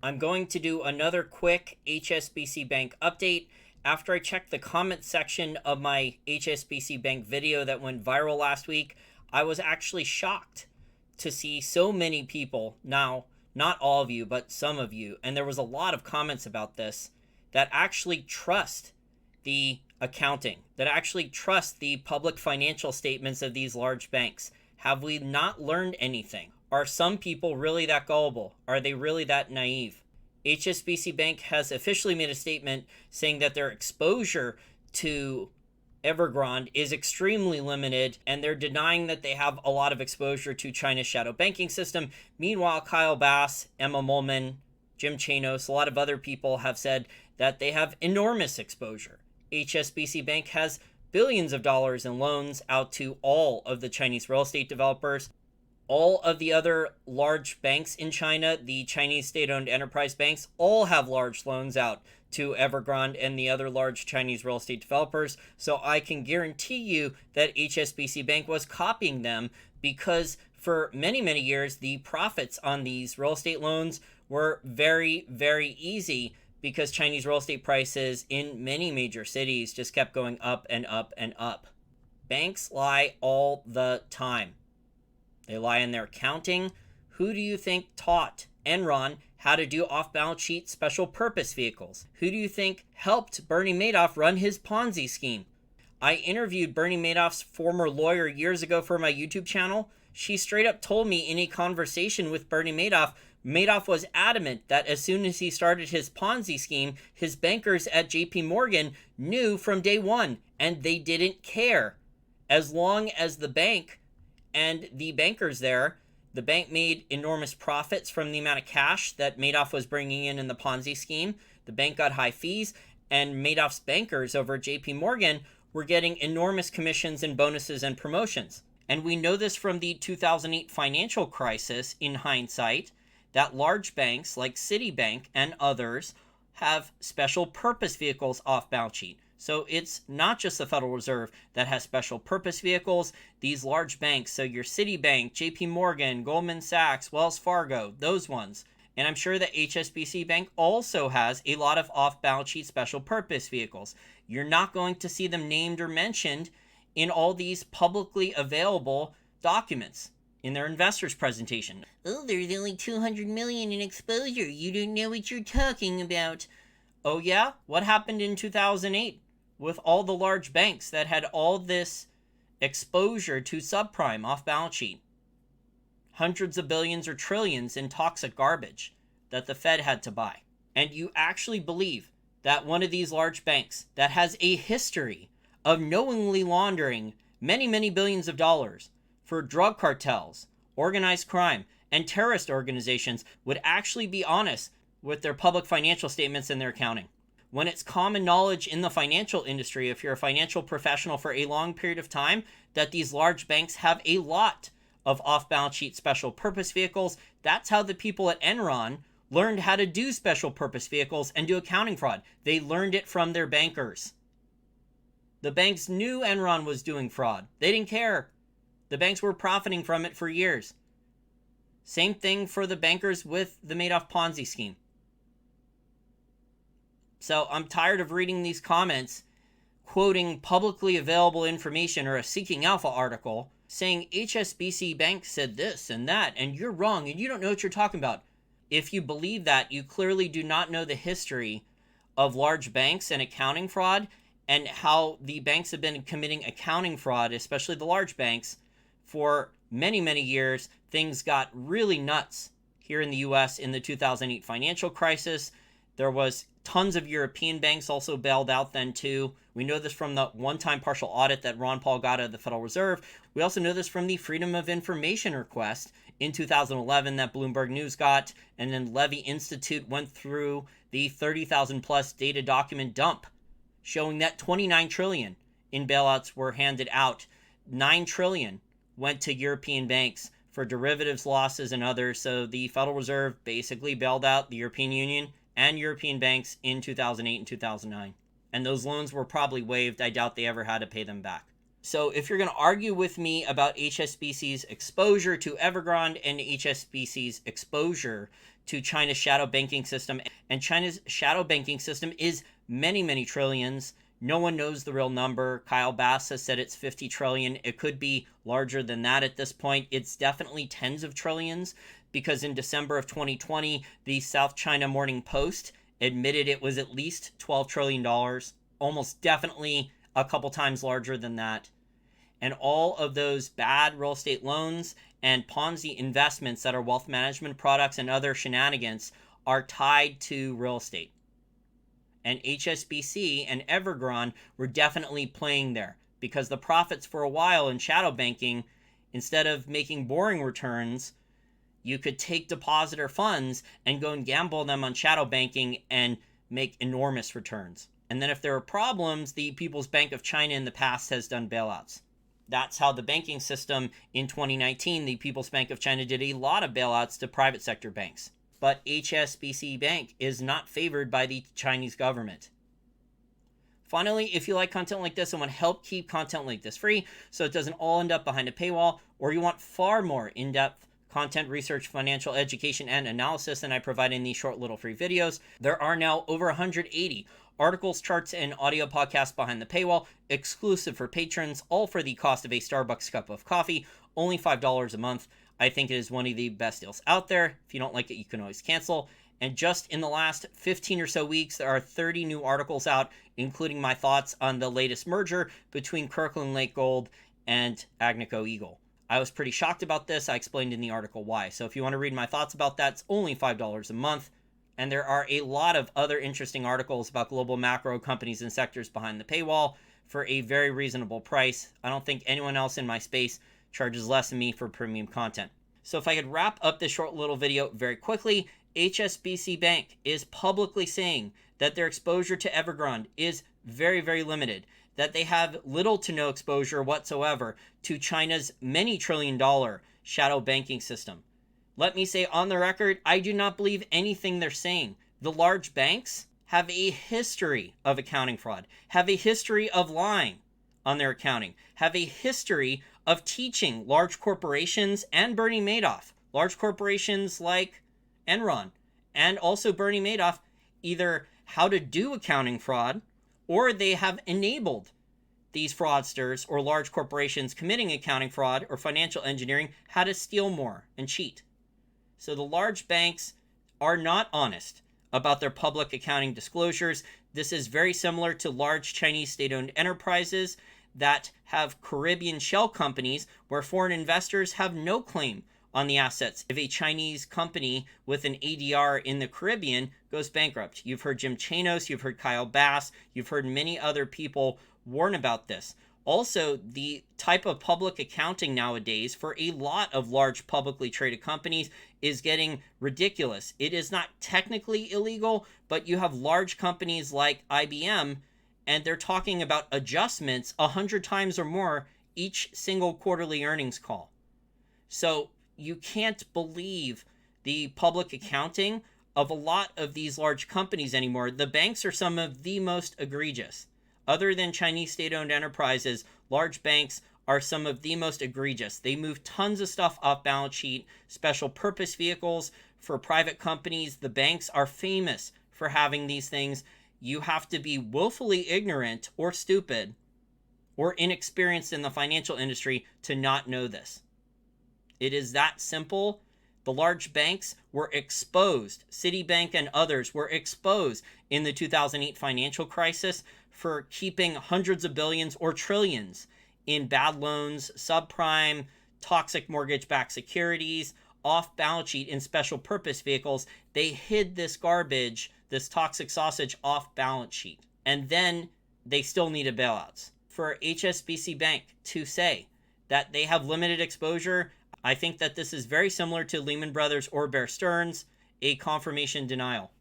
I'm going to do another quick HSBC Bank update after I checked the comment section of my HSBC Bank video that went viral last week. I was actually shocked to see so many people, now, not all of you, but some of you, and there was a lot of comments about this, that actually trust the accounting, that actually trust the public financial statements of these large banks. Have we not learned anything? Are some people really that gullible? Are they really that naive? HSBC Bank has officially made a statement saying that their exposure to Evergrande is extremely limited, and they're denying that they have a lot of exposure to China's shadow banking system. Meanwhile, Kyle Bass, Emma Mullman, Jim Chanos, a lot of other people have said that they have enormous exposure. HSBC Bank has billions of dollars in loans out to all of the Chinese real estate developers. All of the other large banks in China, the Chinese state-owned enterprise banks, all have large loans out to Evergrande and the other large Chinese real estate developers. So I can guarantee you that HSBC Bank was copying them, because for many, many years, the profits on these real estate loans were very, very easy, because Chinese real estate prices in many major cities just kept going up and up and up. Banks lie all the time. They lie in their accounting. Who do you think taught Enron how to do off-balance sheet special purpose vehicles? Who do you think helped Bernie Madoff run his Ponzi scheme? I interviewed Bernie Madoff's former lawyer years ago for my YouTube channel. She straight up told me in a conversation with Bernie Madoff, Madoff was adamant that as soon as he started his Ponzi scheme, his bankers at JP Morgan knew from day one, and they didn't care. As long as the bank and the bankers there, the bank made enormous profits from the amount of cash that Madoff was bringing in the Ponzi scheme. The bank got high fees, and Madoff's bankers over at JP Morgan were getting enormous commissions and bonuses and promotions. And we know this from the 2008 financial crisis in hindsight, that large banks like Citibank and others have special purpose vehicles off balance sheet. So it's not just the Federal Reserve that has special purpose vehicles. These large banks, so your Citibank, JP Morgan, Goldman Sachs, Wells Fargo, those ones. And I'm sure that HSBC Bank also has a lot of off-balance sheet special purpose vehicles. You're not going to see them named or mentioned in all these publicly available documents in their investors presentation. Oh, there's only 200 million in exposure. You don't know what you're talking about. Oh yeah? What happened in 2008 with all the large banks that had all this exposure to subprime off balance sheet? Hundreds of billions or trillions in toxic garbage that the Fed had to buy. And you actually believe that one of these large banks that has a history of knowingly laundering many, many billions of dollars for drug cartels, organized crime, and terrorist organizations would actually be honest with their public financial statements and their accounting? When it's common knowledge in the financial industry, if you're a financial professional for a long period of time, that these large banks have a lot of off-balance sheet special purpose vehicles. That's how the people at Enron learned how to do special purpose vehicles and do accounting fraud. They learned it from their bankers. The banks knew Enron was doing fraud. They didn't care. The banks were profiting from it for years. Same thing for the bankers with the Madoff Ponzi scheme. So I'm tired of reading these comments quoting publicly available information or a Seeking Alpha article saying HSBC Bank said this and that, and you're wrong, and you don't know what you're talking about. If you believe that, you clearly do not know the history of large banks and accounting fraud, and how the banks have been committing accounting fraud, especially the large banks, for many, many years. Things got really nuts here in the US in the 2008 financial crisis. There was tons of European banks also bailed out then too. We know this from the one-time partial audit that Ron Paul got of the Federal Reserve. We also know this from the Freedom of Information request in 2011 that Bloomberg News got, and then Levy Institute went through the 30,000 plus data document dump showing that 29 trillion in bailouts were handed out. 9 trillion went to European banks for derivatives losses and others. So the Federal Reserve basically bailed out the European Union and European banks in 2008 and 2009. And those loans were probably waived. I doubt they ever had to pay them back. So if you're going to argue with me about HSBC's exposure to Evergrande and HSBC's exposure to China's shadow banking system, and China's shadow banking system is many, many trillions. No one knows the real number. Kyle Bass has said it's 50 trillion. It could be larger than that at this point. It's definitely tens of trillions, because in December of 2020, the South China Morning Post admitted it was at least $12 trillion, almost definitely a couple times larger than that. And all of those bad real estate loans and Ponzi investments that are wealth management products and other shenanigans are tied to real estate. And HSBC and Evergrande were definitely playing there, because the profits for a while in shadow banking, instead of making boring returns, you could take depositor funds and go and gamble them on shadow banking and make enormous returns. And then if there are problems, the People's Bank of China in the past has done bailouts. That's how the banking system in 2019, the People's Bank of China did a lot of bailouts to private sector banks. But HSBC Bank is not favored by the Chinese government. Finally, if you like content like this and want to help keep content like this free so it doesn't all end up behind a paywall, or you want far more in-depth content, research, financial education, and analysis than I provide in these short little free videos, there are now over 180 articles, charts, and audio podcasts behind the paywall, exclusive for patrons, all for the cost of a Starbucks cup of coffee, only $5 a month. I think it is one of the best deals out there. If you don't like it, you can always cancel. And just in the last 15 or so weeks, there are 30 new articles out, including my thoughts on the latest merger between Kirkland Lake Gold and Agnico Eagle. I was pretty shocked about this. I explained in the article why. So if you want to read my thoughts about that, it's only $5 a month. And there are a lot of other interesting articles about global macro companies and sectors behind the paywall for a very reasonable price. I don't think anyone else in my space charges less than me for premium content. So if I could wrap up this short little video very quickly, HSBC Bank is publicly saying that their exposure to Evergrande is very, very limited, that they have little to no exposure whatsoever to China's many trillion-dollar shadow banking system. Let me say on the record, I do not believe anything they're saying. The large banks have a history of accounting fraud, have a history of lying on their accounting, have a history of teaching large corporations and Bernie Madoff, large corporations like Enron, and also Bernie Madoff, either how to do accounting fraud, or they have enabled these fraudsters or large corporations committing accounting fraud or financial engineering how to steal more and cheat. So the large banks are not honest about their public accounting disclosures. This is very similar to large Chinese state-owned enterprises that have Caribbean shell companies where foreign investors have no claim on the assets if a Chinese company with an ADR in the Caribbean goes bankrupt. You've heard Jim Chanos, you've heard Kyle Bass, you've heard many other people warn about this. Also, the type of public accounting nowadays for a lot of large publicly traded companies is getting ridiculous. It is not technically illegal, but you have large companies like IBM, and they're talking about adjustments 100 times or more each single quarterly earnings call. So you can't believe the public accounting of a lot of these large companies anymore. The banks are some of the most egregious. Other than Chinese state-owned enterprises, large banks are some of the most egregious. They move tons of stuff off balance sheet, special purpose vehicles for private companies. The banks are famous for having these things. You have to be willfully ignorant or stupid or inexperienced in the financial industry to not know this. It is that simple. The large banks were exposed. Citibank and others were exposed in the 2008 financial crisis for keeping hundreds of billions or trillions in bad loans, subprime, toxic mortgage-backed securities, off balance sheet in special purpose vehicles. They hid this garbage, this toxic sausage, off balance sheet. And then they still needed bailouts. For HSBC Bank to say that they have limited exposure, I think that this is very similar to Lehman Brothers or Bear Stearns, a confirmation denial.